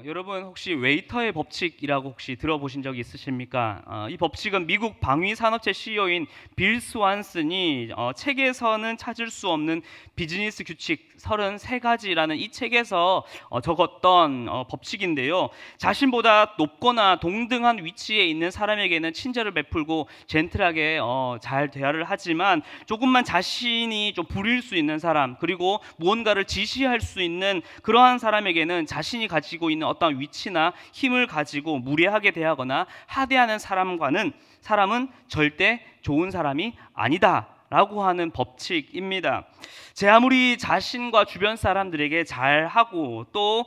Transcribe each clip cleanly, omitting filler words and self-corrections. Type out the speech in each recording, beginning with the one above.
여러분 혹시 웨이터의 법칙이라고 혹시 들어보신 적이 있으십니까? 이 법칙은 미국 방위산업체 CEO인 빌 스완슨이 책에서는 찾을 수 없는 비즈니스 규칙 33가지라는 이 책에서 적었던 법칙인데요. 자신보다 높거나 동등한 위치에 있는 사람에게는 친절을 베풀고 젠틀하게 잘 대화를 하지만 조금만 자신이 좀 부릴 수 있는 사람, 그리고 무언가를 지시할 수 있는 그러한 사람에게는 자신이 가지고 있는 어떤 위치나 힘을 가지고 무례하게 대하거나 하대하는 사람은 절대 좋은 사람이 아니다 라고 하는 법칙입니다. 제 아무리 자신과 주변 사람들에게 잘하고 또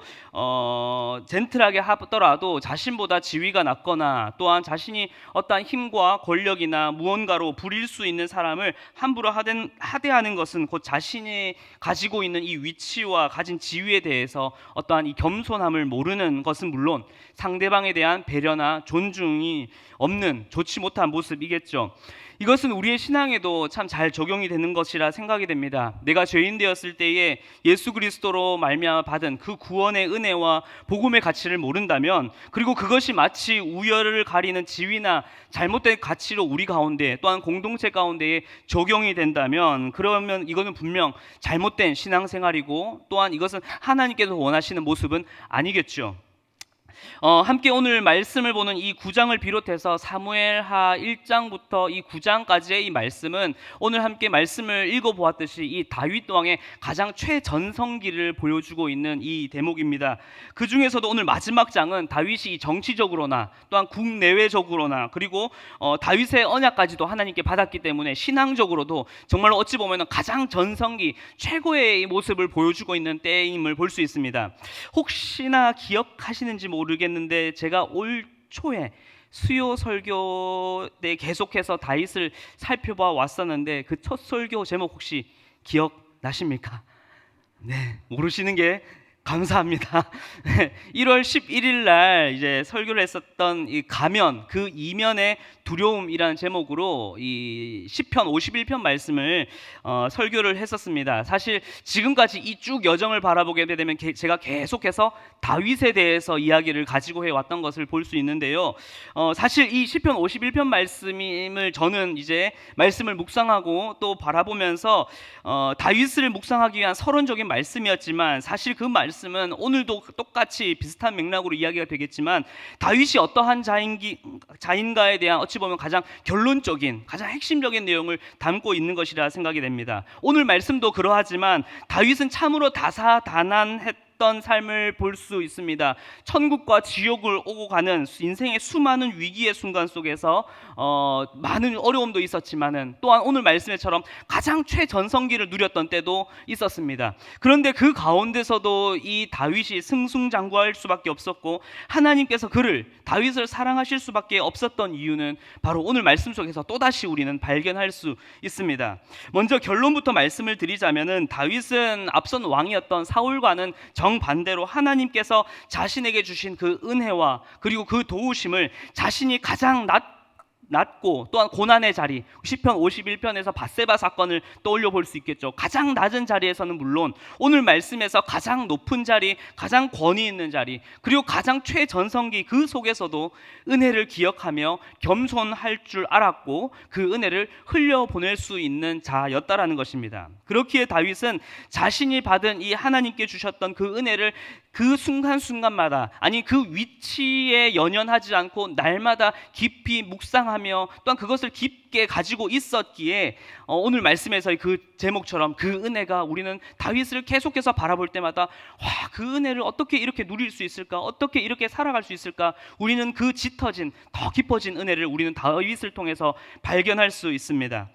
젠틀하게 하더라도 자신보다 지위가 낮거나 또한 자신이 어떠한 힘과 권력이나 무언가로 부릴 수 있는 사람을 함부로 하대하는 것은 곧 자신이 가지고 있는 이 위치와 가진 지위에 대해서 어떠한 이 겸손함을 모르는 것은 물론 상대방에 대한 배려나 존중이 없는 좋지 못한 모습이겠죠. 이것은 우리의 신앙에도 참 잘 적용이 되는 것이라 생각이 됩니다. 내가 죄인 되었을 때에 예수 그리스도로 말미암아 받은 그 구원의 은혜와 복음의 가치를 모른다면, 그리고 그것이 마치 우열을 가리는 지위나 잘못된 가치로 우리 가운데 또한 공동체 가운데에 적용이 된다면, 그러면 이거는 분명 잘못된 신앙생활이고 또한 이것은 하나님께서 원하시는 모습은 아니겠죠. 함께 오늘 말씀을 보는 이 9장을 비롯해서 사무엘하 1장부터 이 9장까지의 이 말씀은 오늘 함께 말씀을 읽어보았듯이 이 다윗 왕의 가장 최전성기를 보여주고 있는 이 대목입니다. 그 중에서도 오늘 마지막 장은 다윗이 정치적으로나 또한 국내외적으로나 그리고 다윗의 언약까지도 하나님께 받았기 때문에 신앙적으로도 정말 어찌 보면 가장 전성기 최고의 모습을 보여주고 있는 때임을 볼 수 있습니다. 혹시나 기억하시는지 모르겠는데 제가 올 초에 수요 설교 때 계속해서 다윗을 살펴봐 왔었는데 그 첫 설교 제목 혹시 기억나십니까? 네, 모르시는 게 감사합니다. 1월 11일 날 이제 설교를 했었던 이 가면, 그 이면의 두려움이라는 제목으로 이 시편 51편 말씀을 설교를 했었습니다. 사실 지금까지 이 쭉 여정을 바라보게 되면 제가 계속해서 다윗에 대해서 이야기를 가지고 해왔던 것을 볼 수 있는데요. 사실 이 시편 51편 말씀을 저는 이제 말씀을 묵상하고 또 바라보면서 다윗을 묵상하기 위한 서론적인 말씀이었지만, 사실 그 말씀은 오늘도 똑같이 비슷한 맥락으로 이야기가 되겠지만 다윗이 어떠한 자인가에 대한 어찌 보면 가장 결론적인, 가장 핵심적인 내용을 담고 있는 것이라 생각이 됩니다. 오늘 말씀도 그러하지만 다윗은 참으로 다사다난했던 삶을 볼 수 있습니다. 천국과 지옥을 오고 가는 인생의 수많은 위기의 순간 속에서 많은 어려움도 있었지만은 또한 오늘 말씀처럼 가장 최전성기를 누렸던 때도 있었습니다. 그런데 그 가운데서도 이 다윗이 승승장구할 수밖에 없었고 하나님께서 다윗을 사랑하실 수밖에 없었던 이유는 바로 오늘 말씀 속에서 또다시 우리는 발견할 수 있습니다. 먼저 결론부터 말씀을 드리자면은 다윗은 앞선 왕이었던 사울과는 정반대로 하나님께서 자신에게 주신 그 은혜와 그리고 그 도우심을 자신이 가장 낮고 또한 고난의 자리, 시편 51편에서 밧세바 사건을 떠올려 볼 수 있겠죠. 가장 낮은 자리에서는 물론 오늘 말씀에서 가장 높은 자리, 가장 권위 있는 자리, 그리고 가장 최전성기 그 속에서도 은혜를 기억하며 겸손할 줄 알았고 그 은혜를 흘려보낼 수 있는 자였다라는 것입니다. 그렇기에 다윗은 자신이 받은 이 하나님께 주셨던 그 은혜를 그 순간순간마다, 아니 그 위치에 연연하지 않고 날마다 깊이 묵상하며 또한 그것을 깊게 가지고 있었기에 오늘 말씀에서의 그 제목처럼 그 은혜가 우리는 다윗을 계속해서 바라볼 때마다 와, 그 은혜를 어떻게 이렇게 누릴 수 있을까? 어떻게 이렇게 살아갈 수 있을까? 우리는 그 짙어진 더 깊어진 은혜를 우리는 다윗을 통해서 발견할 수 있습니다.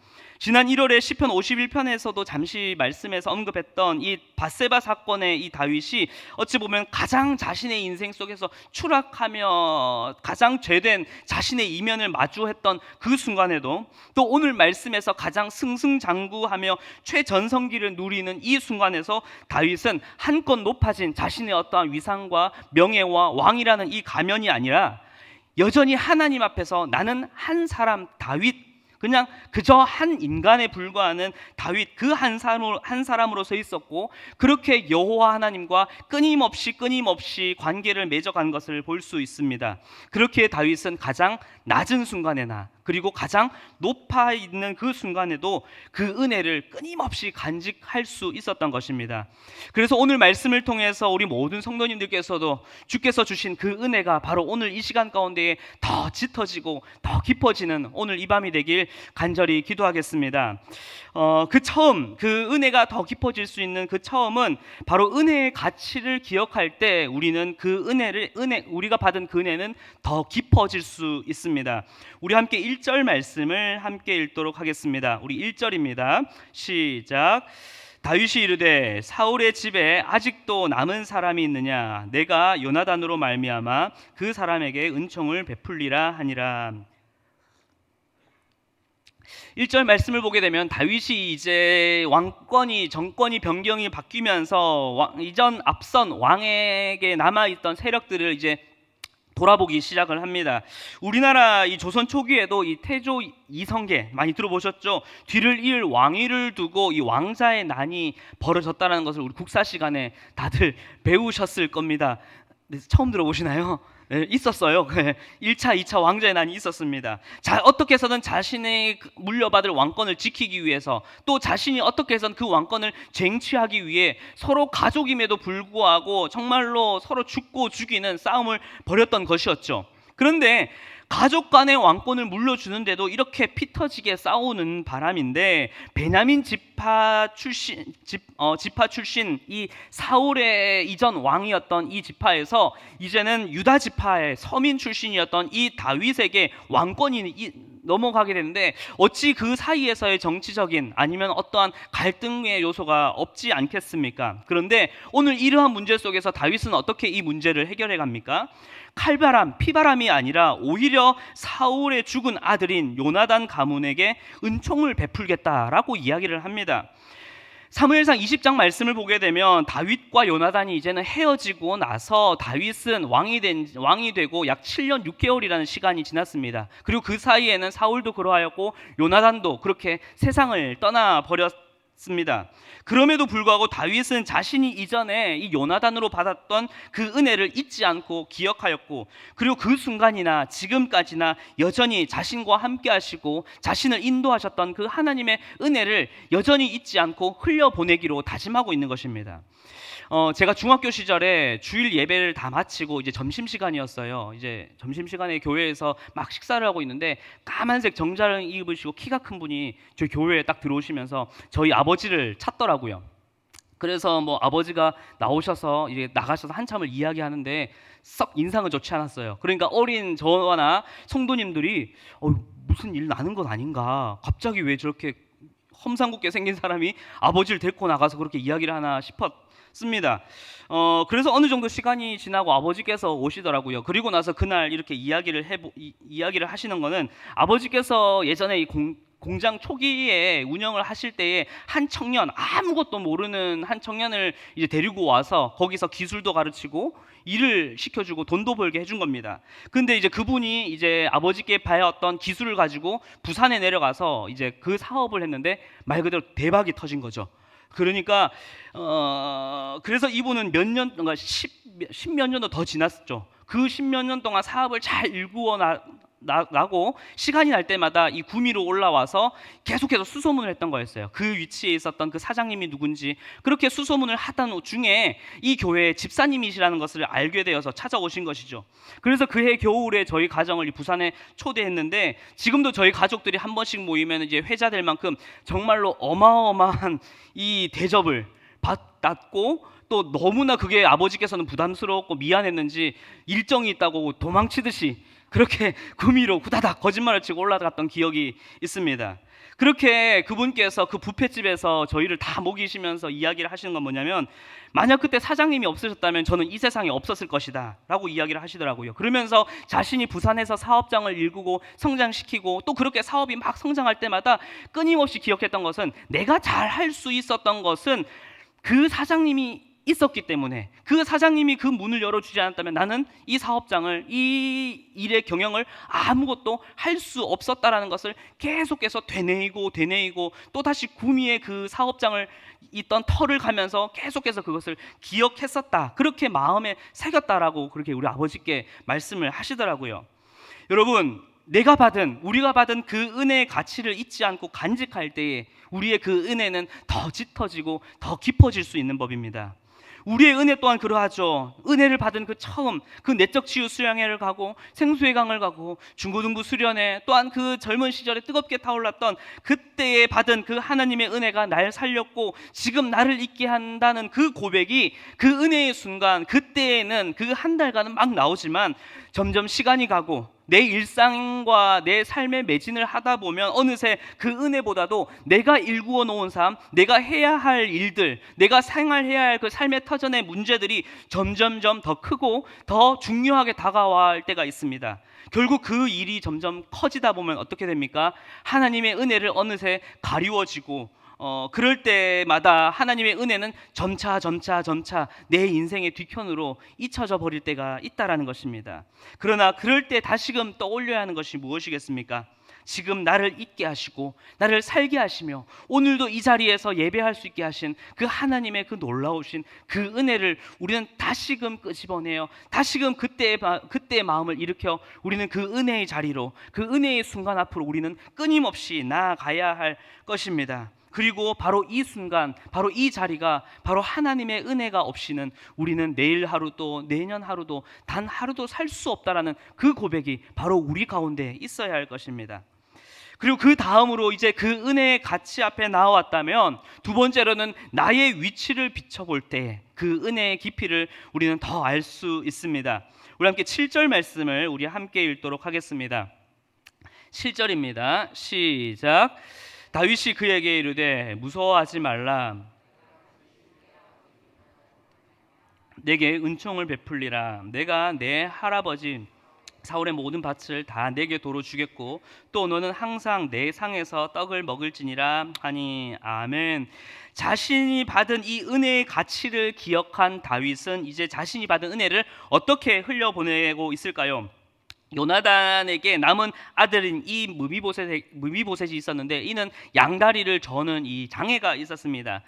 지난 1월에 시편 51편에서도 잠시 말씀에서 언급했던 이 밧세바 사건의 이 다윗이 어찌 보면 가장 자신의 인생 속에서 추락하며 가장 죄된 자신의 이면을 마주했던 그 순간에도, 또 오늘 말씀에서 가장 승승장구하며 최전성기를 누리는 이 순간에서 다윗은 한껏 높아진 자신의 어떠한 위상과 명예와 왕이라는 이 가면이 아니라 여전히 하나님 앞에서 나는 한 사람 다윗, 그냥 그저 한 인간에 불과하는 다윗 그 한 사람으로 서 있었고, 그렇게 여호와 하나님과 끊임없이 관계를 맺어간 것을 볼 수 있습니다. 그렇게 다윗은 가장 낮은 순간에나 그리고 가장 높아 있는 그 순간에도 그 은혜를 끊임없이 간직할 수 있었던 것입니다. 그래서 오늘 말씀을 통해서 우리 모든 성도님들께서도 주께서 주신 그 은혜가 바로 오늘 이 시간 가운데에 더 짙어지고 더 깊어지는 오늘 이 밤이 되길 간절히 기도하겠습니다. 그 은혜가 더 깊어질 수 있는 그 처음은 바로 은혜의 가치를 기억할 때 우리는 우리가 받은 그 은혜는 더 깊어질 수 있습니다. 우리 함께 1절 말씀을 함께 읽도록 하겠습니다. 우리 1절입니다. 시작. 다윗이 이르되 사울의 집에 아직도 남은 사람이 있느냐? 내가 요나단으로 말미암아 그 사람에게 은총을 베풀리라 하니라. 1절 말씀을 보게 되면 다윗이 이제 정권이 변경이 바뀌면서 앞선 왕에게 남아있던 세력들을 이제 돌아보기 시작을 합니다. 우리나라 이 조선 초기에도 이 태조 이성계 많이 들어보셨죠? 뒤를 이을 왕위를 두고 이 왕자의 난이 벌어졌다는 것을 우리 국사 시간에 다들 배우셨을 겁니다. 처음 들어보시나요? 네, 있었어요. 1차, 2차 왕자의 난이 있었습니다. 어떻게 해서든 자신의 물려받을 왕권을 지키기 위해서, 또 자신이 어떻게 해서든 그 왕권을 쟁취하기 위해 서로 가족임에도 불구하고 정말로 서로 죽고 죽이는 싸움을 벌였던 것이었죠. 그런데 가족 간의 왕권을 물려주는데도 이렇게 피터지게 싸우는 바람인데, 베냐민 지파 출신 이 사울의 이전 왕이었던 이 지파에서 이제는 유다 지파의 서민 출신이었던 이 다윗에게 왕권이 넘어가게 되는데, 어찌 그 사이에서의 정치적인 아니면 어떠한 갈등의 요소가 없지 않겠습니까? 그런데 오늘 이러한 문제 속에서 다윗은 어떻게 이 문제를 해결해 갑니까? 피바람이 아니라 오히려 사울의 죽은 아들인 요나단 가문에게 은총을 베풀겠다라고 이야기를 합니다. 사무엘상 20장 말씀을 보게 되면 다윗과 요나단이 이제는 헤어지고 나서 다윗은 왕이 되고 약 7년 6개월이라는 시간이 지났습니다. 그리고 그 사이에는 사울도 그러하였고 요나단도 그렇게 세상을 떠나버렸습니다. 그럼에도 불구하고 다윗은 자신이 이전에 이 요나단으로 받았던 그 은혜를 잊지 않고 기억하였고, 그리고 그 순간이나 지금까지나 여전히 자신과 함께 하시고 자신을 인도하셨던 그 하나님의 은혜를 여전히 잊지 않고 흘려보내기로 다짐하고 있는 것입니다. 제가 중학교 시절에 주일 예배를 다 마치고 이제 점심시간이었어요. 이제 점심시간에 교회에서 막 식사를 하고 있는데 까만색 정장을 입으시고 키가 큰 분이 저희 교회에 딱 들어오시면서 저희 아버지를 찾더라고요. 그래서 뭐 아버지가 나오셔서 이제 나가셔서 한참을 이야기하는데 썩 인상은 좋지 않았어요. 그러니까 어린 저나 성도님들이 무슨 일 나는 건 아닌가, 갑자기 왜 저렇게 험상궂게 생긴 사람이 아버지를 데리고 나가서 그렇게 이야기를 하나 싶었습니다. 그래서 어느 정도 시간이 지나고 아버지께서 오시더라고요. 그리고 나서 그날 이렇게 이야기를 하시는 거는, 아버지께서 예전에 이 공장 초기에 운영을 하실 때에 한 청년, 아무것도 모르는 한 청년을 이제 데리고 와서 거기서 기술도 가르치고 일을 시켜주고 돈도 벌게 해준 겁니다. 근데 이제 그분이 이제 아버지께 배웠던 기술을 가지고 부산에 내려가서 이제 그 사업을 했는데 말 그대로 대박이 터진 거죠. 그러니까 그래서 이분은 십몇 년도 더 지났죠. 그 십몇 년 동안 사업을 잘 일구어 나고 시간이 날 때마다 이 구미로 올라와서 계속해서 수소문을 했던 거였어요. 그 위치에 있었던 그 사장님이 누군지 그렇게 수소문을 하던 중에 이 교회의 집사님이시라는 것을 알게 되어서 찾아오신 것이죠. 그래서 그해 겨울에 저희 가정을 부산에 초대했는데, 지금도 저희 가족들이 한 번씩 모이면 이제 회자될 만큼 정말로 어마어마한 이 대접을 받았고, 또 너무나 그게 아버지께서는 부담스러웠고 미안했는지 일정이 있다고 도망치듯이 그렇게 구미로 후다닥 거짓말을 치고 올라갔던 기억이 있습니다. 그렇게 그분께서 그 뷔페집에서 저희를 다 먹이시면서 이야기를 하시는 건 뭐냐면, 만약 그때 사장님이 없으셨다면 저는 이 세상에 없었을 것이다 라고 이야기를 하시더라고요. 그러면서 자신이 부산에서 사업장을 일구고 성장시키고 또 그렇게 사업이 막 성장할 때마다 끊임없이 기억했던 것은, 내가 잘 할 수 있었던 것은 그 사장님이 있었기 때문에, 그 사장님이 그 문을 열어주지 않았다면 나는 이 사업장을, 이 일의 경영을 아무것도 할 수 없었다라는 것을 계속해서 되뇌이고 또다시 구미의 그 사업장을 있던 터를 가면서 계속해서 그것을 기억했었다, 그렇게 마음에 새겼다라고 그렇게 우리 아버지께 말씀을 하시더라고요. 여러분, 우리가 받은 그 은혜의 가치를 잊지 않고 간직할 때에 우리의 그 은혜는 더 짙어지고 더 깊어질 수 있는 법입니다. 우리의 은혜 또한 그러하죠. 은혜를 받은 그 처음, 그 내적 치유 수양회를 가고 생수의 강을 가고 중고등부 수련회, 또한 그 젊은 시절에 뜨겁게 타올랐던 그때에 받은 그 하나님의 은혜가 날 살렸고 지금 나를 있게 한다는 그 고백이, 그 은혜의 순간, 그때에는 그 한 달간은 막 나오지만 점점 시간이 가고 내 일상과 내 삶의 매진을 하다 보면 어느새 그 은혜보다도 내가 일구어 놓은 삶, 내가 해야 할 일들, 내가 생활해야 할 그 삶의 터전의 문제들이 점점점 더 크고 더 중요하게 다가올 때가 있습니다. 결국 그 일이 점점 커지다 보면 어떻게 됩니까? 하나님의 은혜를 어느새 가리워지고 그럴 때마다 하나님의 은혜는 점차 내 인생의 뒤편으로 잊혀져 버릴 때가 있다라는 것입니다. 그러나 그럴 때 다시금 떠올려야 하는 것이 무엇이겠습니까? 지금 나를 있게 하시고 나를 살게 하시며 오늘도 이 자리에서 예배할 수 있게 하신 그 하나님의 그 놀라우신 그 은혜를 우리는 다시금 끄집어내어 다시금 그때의 마음을 일으켜 우리는 그 은혜의 자리로, 그 은혜의 순간 앞으로 우리는 끊임없이 나아가야 할 것입니다. 그리고 바로 이 순간, 바로 이 자리가 바로 하나님의 은혜가 없이는 우리는 내일 하루도 내년 하루도 단 하루도 살 수 없다라는 그 고백이 바로 우리 가운데 있어야 할 것입니다. 그리고 그 다음으로 이제 그 은혜의 가치 앞에 나왔다면 두 번째로는 나의 위치를 비춰볼 때 그 은혜의 깊이를 우리는 더 알 수 있습니다. 우리 함께 7절 말씀을 우리 함께 읽도록 하겠습니다. 7절입니다. 시작. 다윗이 그에게 이르되 무서워하지 말라, 내게 은총을 베풀리라. 내가 내 할아버지 사울의 모든 밭을 다 내게 도로 주겠고 또 너는 항상 내 상에서 떡을 먹을지니라 하니. 아멘. 자신이 받은 이 은혜의 가치를 기억한 다윗은 이제 자신이 받은 은혜를 어떻게 흘려보내고 있을까요? 요나단에게 남은 아들인 이 무비보셋이 있었는데 이는 양다리를 저는 이 장애가 있었습니다.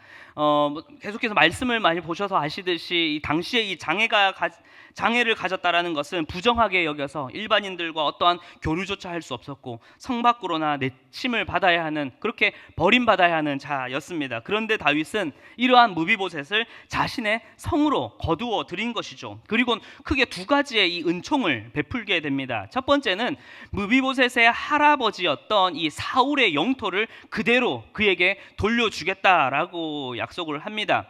계속해서 말씀을 많이 보셔서 아시듯이 당시에 이 장애를 가졌다라는 것은 부정하게 여겨서 일반인들과 어떠한 교류조차 할 수 없었고 성 밖으로나 내침을 받아야 하는, 그렇게 버림받아야 하는 자였습니다. 그런데 다윗은 이러한 무비보셋을 자신의 성으로 거두어 들인 것이죠. 그리고 크게 두 가지의 이 은총을 베풀게 됩니다. 첫 번째는 무비보셋의 할아버지였던 이 사울의 영토를 그대로 그에게 돌려주겠다라고 약속을 합니다.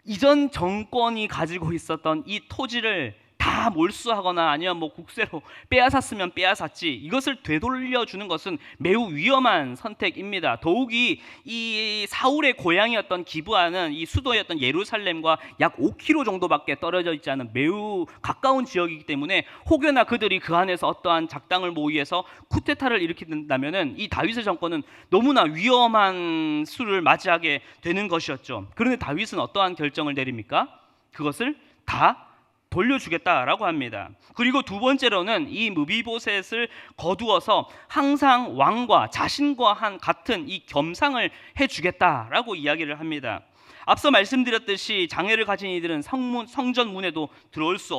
이전 정권이 가지고 있었던 이 토지를 다 몰수하거나 아니면 국세로 빼앗았으면 빼앗았지 이것을 되돌려주는 것은 매우 위험한 선택입니다. 더욱이 이 사울의 고향이었던 기브아는 이 수도였던 예루살렘과 약 5km 정도밖에 떨어져 있지 않은 매우 가까운 지역이기 때문에 혹여나 그들이 그 안에서 어떠한 작당을 모의해서 쿠데타를 일으킨다면은 이 다윗의 정권은 너무나 위험한 수를 맞이하게 되는 것이었죠. 그런데 다윗은 어떠한 결정을 내립니까? 그것을 다 돌려주겠다라고 합니다. 그리고 두 번째로는 이 무비보셋을 거두어서 항상 왕과 자신과 같은 이 겸상을 해주겠다라고 이야기를 합니다. 앞서 말씀드렸듯이 장애를 가진 이들은 성전 문에도 들어올 수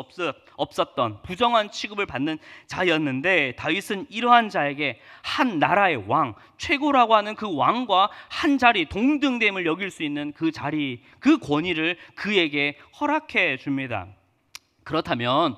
없었던 부정한 취급을 받는 자였는데 다윗은 이러한 자에게 한 나라의 왕, 최고라고 하는 그 왕과 한 자리, 동등됨을 여길 수 있는 그 자리, 그 권위를 그에게 허락해 줍니다. 그렇다면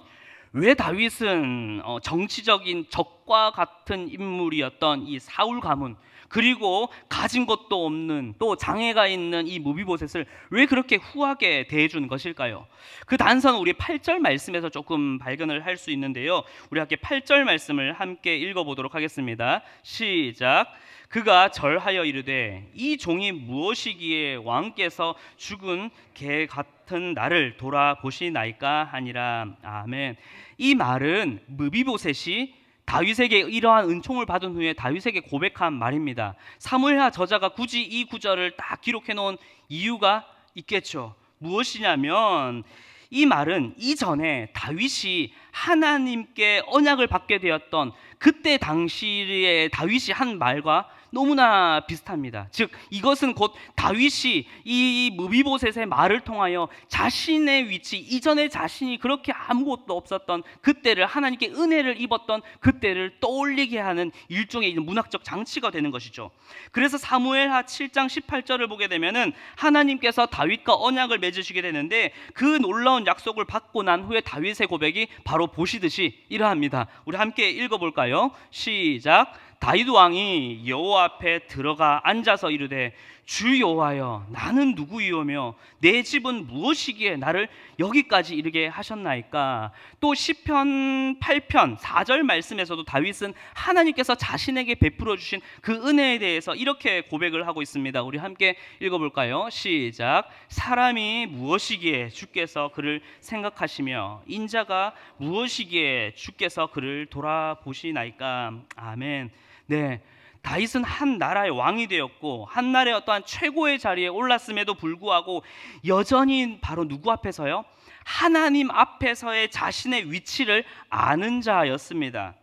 왜 다윗은 정치적인 적과 같은 인물이었던 이 사울 가문, 그리고 가진 것도 없는 또 장애가 있는 이 무비보셋을 왜 그렇게 후하게 대해준 것일까요? 그 단서는 우리 8절 말씀에서 조금 발견을 할 수 있는데요. 우리 함께 8절 말씀을 함께 읽어보도록 하겠습니다. 시작. 그가 절하여 이르되 이 종이 무엇이기에 왕께서 죽은 개 같은 나를 돌아보시나이까 하니라. 아멘. 이 말은 무비보셋이 다윗에게 이러한 은총을 받은 후에 다윗에게 고백한 말입니다. 사무엘하 저자가 굳이 이 구절을 딱 기록해 놓은 이유가 있겠죠. 무엇이냐면 이 말은 이전에 다윗이 하나님께 언약을 받게 되었던 그때 당시에 다윗이 한 말과 너무나 비슷합니다. 즉 이것은 곧 다윗이 이 무비보셋의 말을 통하여 자신의 위치, 이전에 자신이 그렇게 아무것도 없었던 그때를, 하나님께 은혜를 입었던 그때를 떠올리게 하는 일종의 문학적 장치가 되는 것이죠. 그래서 사무엘하 7장 18절을 보게 되면은 하나님께서 다윗과 언약을 맺으시게 되는데, 그 놀라운 약속을 받고 난 후에 다윗의 고백이 바로 보시듯이 이러합니다. 우리 함께 읽어볼까요? 시작. 다윗 왕이 여호와 앞에 들어가 앉아서 이르되, 주 여호와여, 나는 누구이오며 내 집은 무엇이기에 나를 여기까지 이르게 하셨나이까? 또 시편 8편 4절 말씀에서도 다윗은 하나님께서 자신에게 베풀어 주신 그 은혜에 대해서 이렇게 고백을 하고 있습니다. 우리 함께 읽어볼까요? 시작. 사람이 무엇이기에 주께서 그를 생각하시며 인자가 무엇이기에 주께서 그를 돌아보시나이까? 아멘. 네, 다윗은 한 나라의 왕이 되었고 한 나라의 어떠한 최고의 자리에 올랐음에도 불구하고 여전히 바로 누구 앞에서요? 하나님 앞에서의 자신의 위치를 아는 자였습니다.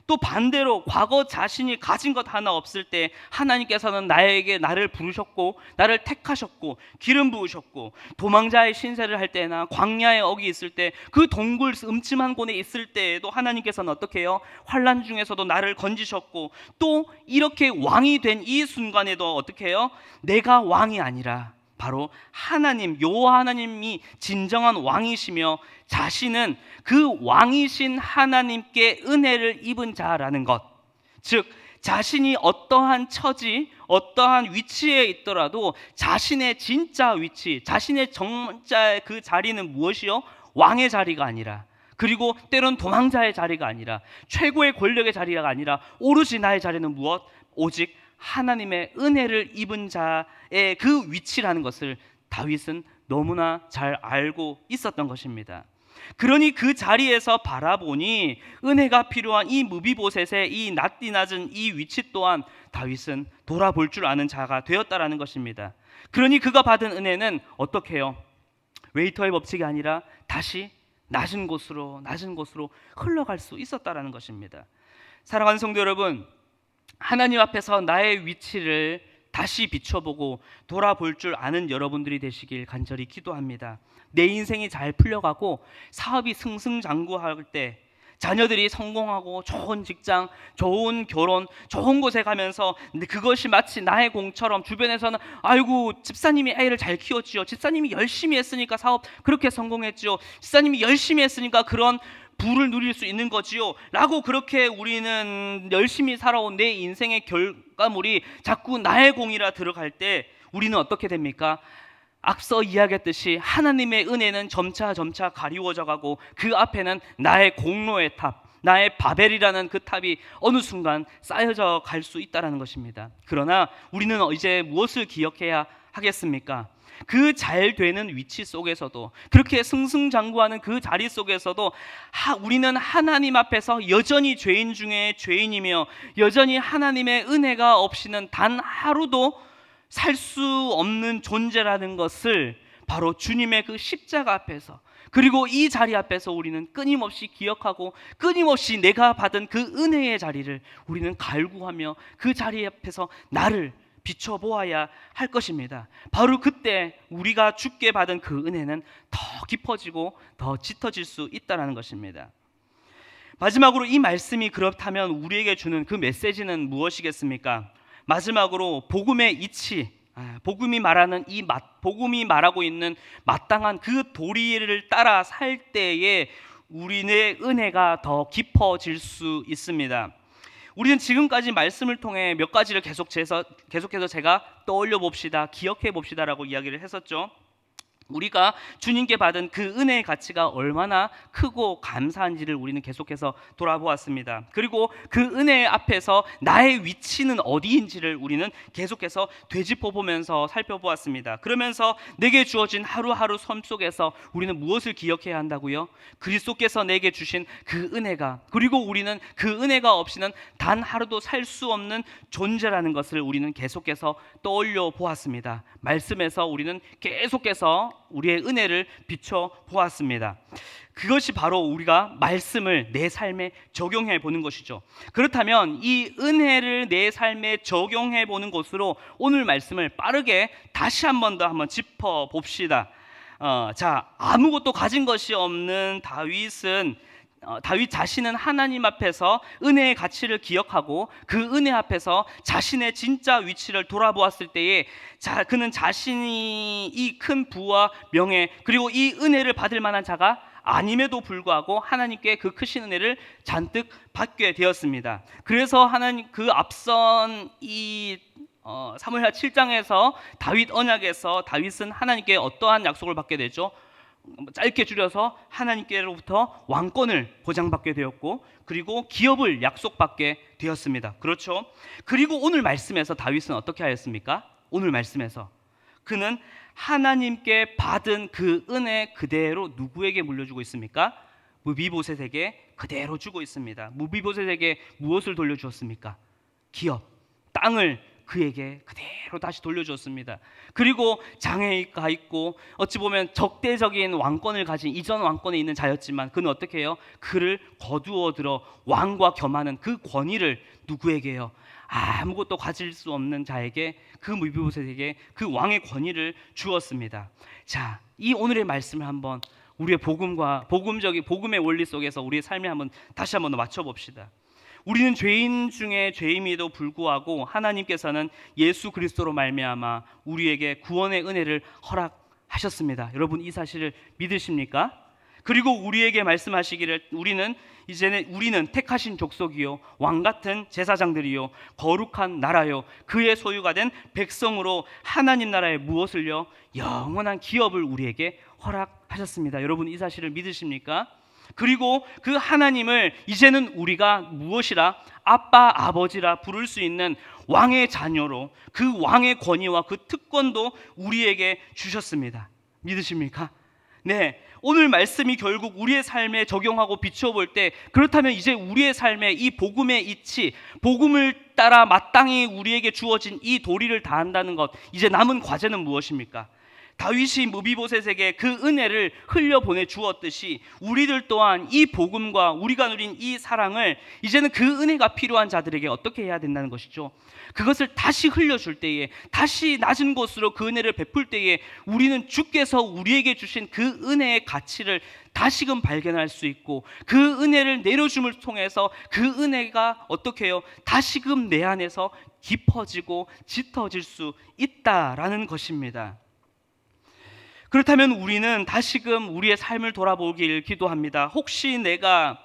또 반대로 과거 자신이 가진 것 하나 없을 때 하나님께서는 나를 부르셨고 나를 택하셨고 기름 부으셨고, 도망자의 신세를 할 때나 광야의 억이 있을 때, 그 동굴 음침한 곳에 있을 때에도 하나님께서는 어떻게 해요? 환난 중에서도 나를 건지셨고, 또 이렇게 왕이 된 이 순간에도 어떻게 해요? 내가 왕이 아니라 바로 하나님, 여호와 하나님이 진정한 왕이시며 자신은 그 왕이신 하나님께 은혜를 입은 자라는 것, 즉 자신이 어떠한 처지, 어떠한 위치에 있더라도 자신의 진짜 위치, 자신의 정자의 그 자리는 무엇이요? 왕의 자리가 아니라, 그리고 때론 도망자의 자리가 아니라, 최고의 권력의 자리가 아니라 오로지 나의 자리는 무엇? 오직 하나님의 은혜를 입은 자의 그 위치라는 것을 다윗은 너무나 잘 알고 있었던 것입니다. 그러니 그 자리에서 바라보니 은혜가 필요한 이 무비보셋의 이 낯이 낮은 이 위치 또한 다윗은 돌아볼 줄 아는 자가 되었다라는 것입니다. 그러니 그가 받은 은혜는 어떻게 해요? 웨이터의 법칙이 아니라 다시 낮은 곳으로 흘러갈 수 있었다라는 것입니다. 사랑하는 성도 여러분, 하나님 앞에서 나의 위치를 다시 비춰보고 돌아볼 줄 아는 여러분들이 되시길 간절히 기도합니다. 내 인생이 잘 풀려가고 사업이 승승장구할 때, 자녀들이 성공하고 좋은 직장, 좋은 결혼, 좋은 곳에 가면서 그것이 마치 나의 공처럼 주변에서는 아이고 집사님이 애를 잘 키웠지요, 집사님이 열심히 했으니까 사업 그렇게 성공했지요, 집사님이 열심히 했으니까 그런 부를 누릴 수 있는 거지요 라고, 그렇게 우리는 열심히 살아온 내 인생의 결과물이 자꾸 나의 공이라 들어갈 때 우리는 어떻게 됩니까? 앞서 이야기했듯이 하나님의 은혜는 점차 가리워져 가고 그 앞에는 나의 공로의 탑, 나의 바벨이라는 그 탑이 어느 순간 쌓여져 갈 수 있다는 것입니다. 그러나 우리는 이제 무엇을 기억해야 하겠습니까? 그 잘 되는 위치 속에서도, 그렇게 승승장구하는 그 자리 속에서도 우리는 하나님 앞에서 여전히 죄인 중에 죄인이며 여전히 하나님의 은혜가 없이는 단 하루도 살 수 없는 존재라는 것을 바로 주님의 그 십자가 앞에서, 그리고 이 자리 앞에서 우리는 끊임없이 기억하고 끊임없이 내가 받은 그 은혜의 자리를 우리는 갈구하며 그 자리 앞에서 나를 비춰보아야 할 것입니다. 바로 그때 우리가 주께 받은 그 은혜는 더 깊어지고 더 짙어질 수 있다는 것입니다. 마지막으로 이 말씀이 그렇다면 우리에게 주는 그 메시지는 무엇이겠습니까? 마지막으로 복음의 이치, 복음이 말하고 있는 마땅한 그 도리를 따라 살 때에 우리의 은혜가 더 깊어질 수 있습니다. 우리는 지금까지 말씀을 통해 몇 가지를 계속해서 제가 떠올려 봅시다, 기억해 봅시다라고 이야기를 했었죠. 우리가 주님께 받은 그 은혜의 가치가 얼마나 크고 감사한지를 우리는 계속해서 돌아보았습니다. 그리고 그 은혜 앞에서 나의 위치는 어디인지를 우리는 계속해서 되짚어보면서 살펴보았습니다. 그러면서 내게 주어진 하루하루 삶 속에서 우리는 무엇을 기억해야 한다고요? 그리스도께서 내게 주신 그 은혜가, 그리고 우리는 그 은혜가 없이는 단 하루도 살 수 없는 존재라는 것을 우리는 계속해서 떠올려 보았습니다. 말씀에서 우리는 계속해서 우리의 은혜를 비춰 보았습니다. 그것이 바로 우리가 말씀을 내 삶에 적용해 보는 것이죠. 그렇다면 이 은혜를 내 삶에 적용해 보는 것으로 오늘 말씀을 빠르게 다시 한 번 더 짚어 봅시다. 자, 아무것도 가진 것이 없는 다윗 자신은 하나님 앞에서 은혜의 가치를 기억하고 그 은혜 앞에서 자신의 진짜 위치를 돌아보았을 때에 그는 자신이 이 큰 부와 명예 그리고 이 은혜를 받을 만한 자가 아님에도 불구하고 하나님께 그 크신 은혜를 잔뜩 받게 되었습니다. 그래서 하나님 그 앞선 사무엘하 7장에서 다윗 언약에서 다윗은 하나님께 어떠한 약속을 받게 되죠? 짧게 줄여서 하나님께로부터 왕권을 보장받게 되었고 그리고 기업을 약속받게 되었습니다. 그렇죠? 그리고 오늘 말씀에서 다윗은 어떻게 하였습니까? 오늘 말씀에서 그는 하나님께 받은 그 은혜 그대로 누구에게 물려주고 있습니까? 무비보셋에게 그대로 주고 있습니다. 무비보셋에게 무엇을 돌려주었습니까? 기업, 땅을 그에게 그대로 다시 돌려주었습니다. 그리고 장애에 가 있고 어찌 보면 적대적인 왕권을 가진 이전 왕권에 있는 자였지만 그는 어떻게 해요? 그를 거두어 들어 왕과 겸하는 그 권위를 누구에게요? 아무것도 가질 수 없는 자에게 그 무비보셋에게 그 왕의 권위를 주었습니다. 자, 이 오늘의 말씀을 한번 우리의 복음의 원리 속에서 우리의 삶에 다시 한번 더 맞춰 봅시다. 우리는 죄인 중에 죄인임에도 불구하고 하나님께서는 예수 그리스도로 말미암아 우리에게 구원의 은혜를 허락하셨습니다. 여러분 이 사실을 믿으십니까? 그리고 우리에게 말씀하시기를 우리는 택하신 족속이요 왕 같은 제사장들이요 거룩한 나라요 그의 소유가 된 백성으로 하나님 나라에 무엇을요? 영원한 기업을 우리에게 허락하셨습니다. 여러분 이 사실을 믿으십니까? 그리고 그 하나님을 이제는 우리가 무엇이라? 아빠, 아버지라 부를 수 있는 왕의 자녀로 그 왕의 권위와 그 특권도 우리에게 주셨습니다. 믿으십니까? 네, 오늘 말씀이 결국 우리의 삶에 적용하고 비춰볼 때 그렇다면 이제 우리의 삶에 이 복음의 이치, 복음을 따라 마땅히 우리에게 주어진 이 도리를 다한다는 것, 이제 남은 과제는 무엇입니까? 다윗이 무비보셋에게 그 은혜를 흘려보내 주었듯이 우리들 또한 이 복음과 우리가 누린 이 사랑을 이제는 그 은혜가 필요한 자들에게 어떻게 해야 된다는 것이죠. 그것을 다시 흘려줄 때에, 다시 낮은 곳으로 그 은혜를 베풀 때에 우리는 주께서 우리에게 주신 그 은혜의 가치를 다시금 발견할 수 있고 그 은혜를 내려줌을 통해서 그 은혜가 어떻게 해요? 다시금 내 안에서 깊어지고 짙어질 수 있다라는 것입니다. 그렇다면 우리는 다시금 우리의 삶을 돌아보길 기도합니다. 혹시 내가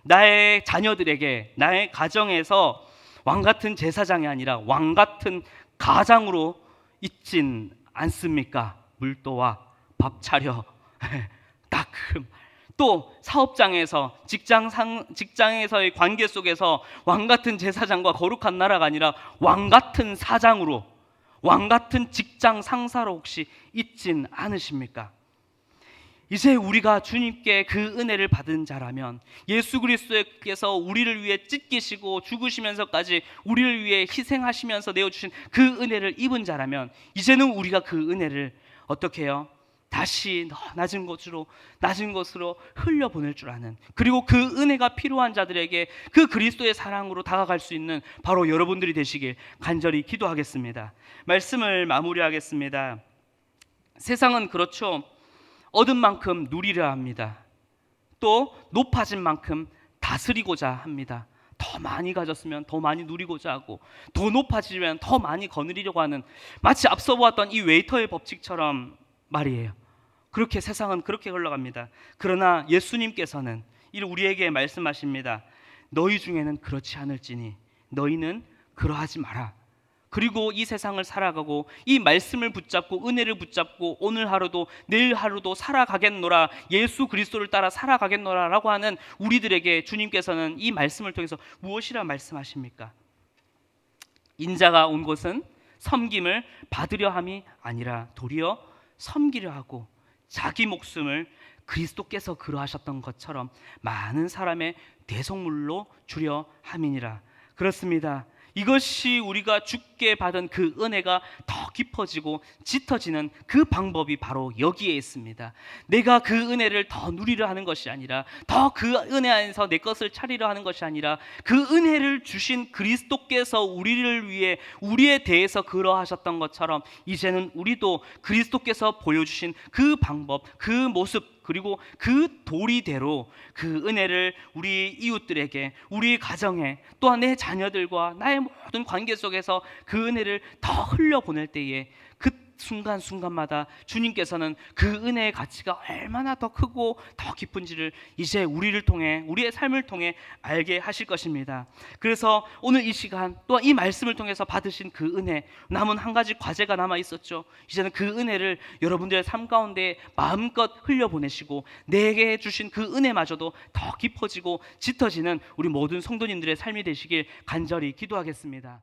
나의 자녀들에게 나의 가정에서 왕같은 제사장이 아니라 왕같은 가장으로 있진 않습니까? 물도와 밥 차려 딱 또 사업장에서 직장에서의 관계 속에서 왕같은 제사장과 거룩한 나라가 아니라 왕같은 사장으로 왕같은 직장 상사로 혹시 있진 않으십니까? 이제 우리가 주님께 그 은혜를 받은 자라면 예수 그리스도께서 우리를 위해 찢기시고 죽으시면서까지 우리를 위해 희생하시면서 내어주신 그 은혜를 입은 자라면 이제는 우리가 그 은혜를 어떻게 해요? 다시 낮은 것으로 흘려보낼 줄 아는, 그리고 그 은혜가 필요한 자들에게 그 그리스도의 사랑으로 다가갈 수 있는 바로 여러분들이 되시길 간절히 기도하겠습니다. 말씀을 마무리하겠습니다. 세상은 그렇죠. 얻은 만큼 누리려 합니다. 또 높아진 만큼 다스리고자 합니다. 더 많이 가졌으면 더 많이 누리고자 하고 더 높아지면 더 많이 거느리려고 하는, 마치 앞서 보았던 이 웨이터의 법칙처럼 말이에요. 그렇게 세상은 그렇게 흘러갑니다. 그러나 예수님께서는 우리에게 말씀하십니다. 너희 중에는 그렇지 않을지니 너희는 그러하지 마라. 그리고 이 세상을 살아가고 이 말씀을 붙잡고 은혜를 붙잡고 오늘 하루도 내일 하루도 살아가겠노라, 예수 그리스도를 따라 살아가겠노라 라고 하는 우리들에게 주님께서는 이 말씀을 통해서 무엇이라 말씀하십니까? 인자가 온 곳은 섬김을 받으려 함이 아니라 도리어 섬기려 하고 자기 목숨을 그리스도께서 그러하셨던 것처럼 많은 사람의 대속물로 주려 함이니라. 그렇습니다. 이것이 우리가 주께 받은 그 은혜가 더 깊어지고 짙어지는 그 방법이 바로 여기에 있습니다. 내가 그 은혜를 더 누리려 하는 것이 아니라, 더 그 은혜 안에서 내 것을 차리려 하는 것이 아니라, 그 은혜를 주신 그리스도께서 우리를 위해 우리에 대해서 그러하셨던 것처럼 이제는 우리도 그리스도께서 보여주신 그 방법, 그 모습, 그리고 그 도리대로 그 은혜를 우리 이웃들에게, 우리 가정에, 또한 내 자녀들과 나의 모든 관계 속에서 그 은혜를 더 흘려보낼 때에 그 순간순간마다 주님께서는 그 은혜의 가치가 얼마나 더 크고 더 깊은지를 이제 우리를 통해, 우리의 삶을 통해 알게 하실 것입니다. 그래서 오늘 이 시간 또한 이 말씀을 통해서 받으신 그 은혜, 남은 한 가지 과제가 남아 있었죠. 이제는 그 은혜를 여러분들의 삶 가운데 마음껏 흘려보내시고 내게 주신 그 은혜마저도 더 깊어지고 짙어지는 우리 모든 성도님들의 삶이 되시길 간절히 기도하겠습니다.